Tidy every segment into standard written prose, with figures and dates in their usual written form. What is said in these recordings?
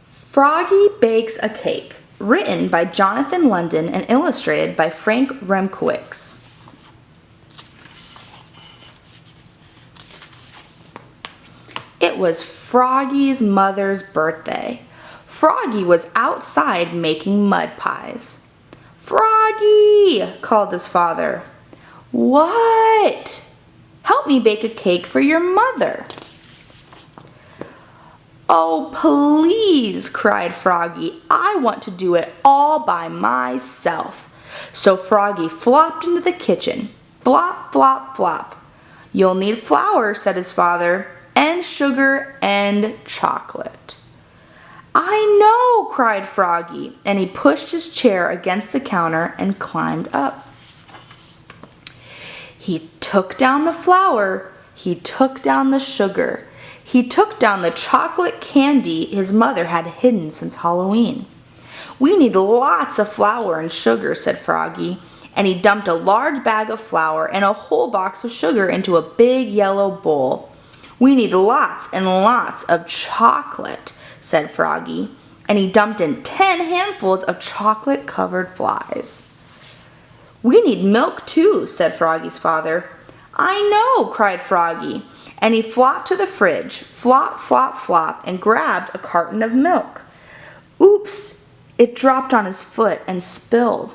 Froggy Bakes a Cake, written by Jonathon London and illustrated by Frank Remkowicz. It was Froggy's mother's birthday. Froggy was outside making mud pies. "Froggy!" called his father. "What?" "Help me bake a cake for your mother." "Oh, please," cried Froggy. "I want to do it all by myself." So Froggy flopped into the kitchen. Flop, flop, flop. "You'll need flour," said his father, "and sugar and chocolate." "I know," cried Froggy, and he pushed his chair against the counter and climbed up. He took down the flour. He took down the sugar. He took down the chocolate candy his mother had hidden since Halloween. "We need lots of flour and sugar," said Froggy, and he dumped a large bag of flour and a whole box of sugar into a big yellow bowl. "We need lots and lots of chocolate," said Froggy, and he dumped in 10 handfuls of chocolate-covered flies. "We need milk too," said Froggy's father. "I know," cried Froggy, and he flopped to the fridge, flop, flop, flop, and grabbed a carton of milk. Oops! It dropped on his foot and spilled.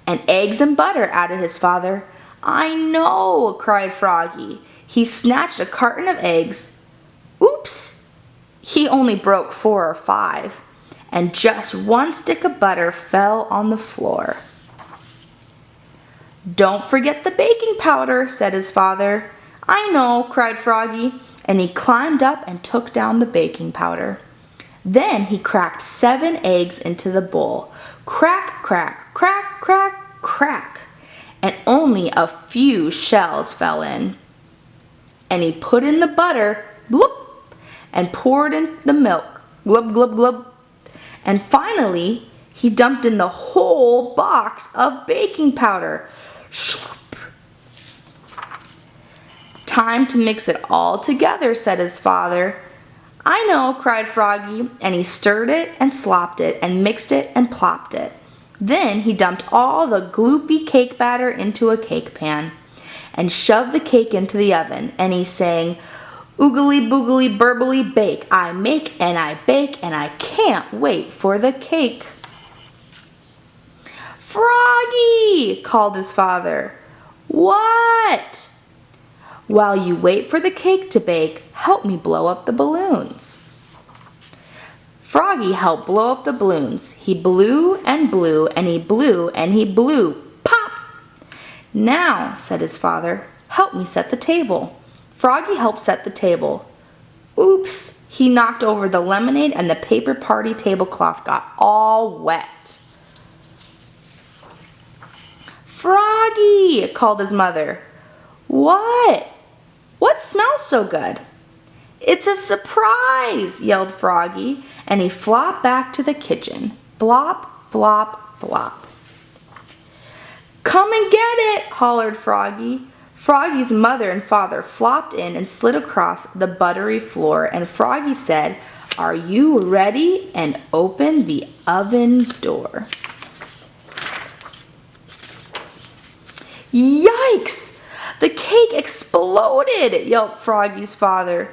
"And eggs and butter," added his father. "I know," cried Froggy. He snatched a carton of eggs. Oops! He only broke 4 or 5, and just 1 stick of butter fell on the floor. "Don't forget the baking powder," said his father. "I know," cried Froggy, and he climbed up and took down the baking powder. Then he cracked 7 eggs into the bowl. Crack, crack, crack, crack, crack, and only a few shells fell in. And he put in the butter, bloop, and poured in the milk, glub, glub, glub. And finally, he dumped in the whole box of baking powder. Shloop. "Time to mix it all together," said his father. "I know," cried Froggy, and he stirred it and slopped it and mixed it and plopped it. Then he dumped all the gloopy cake batter into a cake pan and shoved the cake into the oven, and he sang, "Oogly boogly burbly bake, I make and I bake, and I can't wait for the cake." "Froggy!" called his father. "What?" "While you wait for the cake to bake, help me blow up the balloons." Froggy helped blow up the balloons. He blew and blew, and he blew and he blew. Pop! "Now," said his father, "help me set the table." Froggy helped set the table. Oops! He knocked over the lemonade, and the paper party tablecloth got all wet. "Froggy!" called his mother. "What? What smells so good?" "It's a surprise!" yelled Froggy, and he flopped back to the kitchen. Flop, flop, flop. "Come and get it!" hollered Froggy. Froggy's mother and father flopped in and slid across the buttery floor, and Froggy said, "Are you ready?" and opened the oven door. Yikes! The cake exploded! Yelped Froggy's father.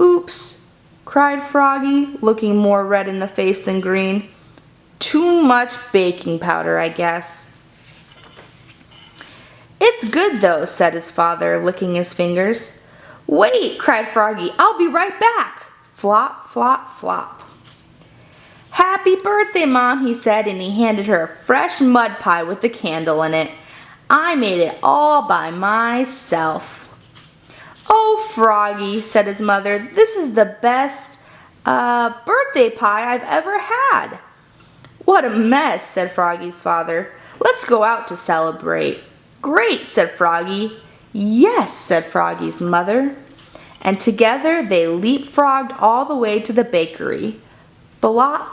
"Oops!" cried Froggy, looking more red in the face than green. "Too much baking powder, I guess." "It's good though," said his father, licking his fingers. "Wait!" cried Froggy. "I'll be right back." Flop, flop, flop. "Happy birthday, Mom," he said, and he handed her a fresh mud pie with a candle in it. "I made it all by myself." "Oh, Froggy," said his mother, "this is the best birthday pie I've ever had." "What a mess," said Froggy's father. "Let's go out to celebrate." "Great," said Froggy. "Yes," said Froggy's mother. And together they leapfrogged all the way to the bakery. Bellop,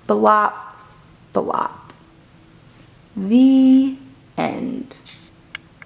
bellop, bellop. The end.